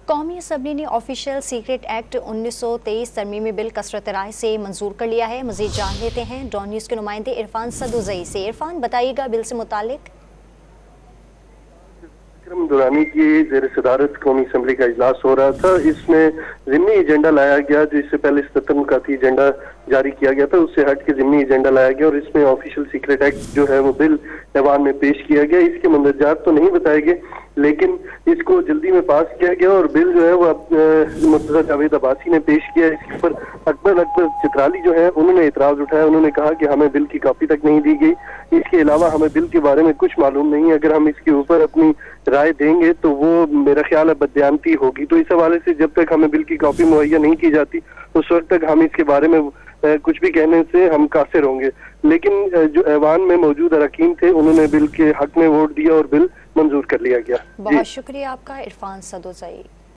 قومی اسمبلی نے official secret act 1923 ترمیمی بل کثرت رائے سے منظور کر لیا ہے۔ مزید جان لیتے ہیں ڈان نیوز کے نمائندے عرفان صدوزئی سے۔ عرفان، بتائیے گا بل سے متعلق۔ اکرم درانی کی زیر صدارت قومی اسمبلی کا اجلاس ہو رہا تھا۔ اس میں ضمنی ایجنڈا لایا گیا جو اس سے پہلے 77 نکاتی ایجنڈا جاری کیا گیا تھا، اس سے ہٹ کے ضمنی ایجنڈا لایا گیا اور اس میں آفیشیل سیکرٹ ایکٹ جو ہے وہ بل ایوان میں پیش کیا گیا۔ اس کے مندرجات تو نہیں بتائے گئے لیکن اس کو جلدی میں پاس کیا گیا اور بل جو ہے وہ مرتضیٰ جاوید عباسی نے پیش کیا۔ اس کے اوپر اکبر چترالی جو ہے انہوں نے اعتراض اٹھایا، انہوں نے کہا کہ ہمیں بل کی کاپی تک نہیں دی گئی، اس کے علاوہ ہمیں بل کے بارے میں کچھ معلوم نہیں ہے، اگر ہم اس کے اوپر اپنی رائے دیں گے تو وہ میرا خیال ہے بددیانتی ہوگی۔ تو اس حوالے سے جب تک ہمیں بل کی کاپی مہیا نہیں کی جاتی اس وقت تک ہم اس کے بارے میں کچھ بھی کہنے سے ہم قاصر ہوں گے۔ لیکن جو ایوان میں موجود اراکین تھے انہوں نے بل کے حق میں ووٹ دیا اور بل منظور کر لیا گیا۔ بہت شکریہ آپ کا عرفان صدوزئی۔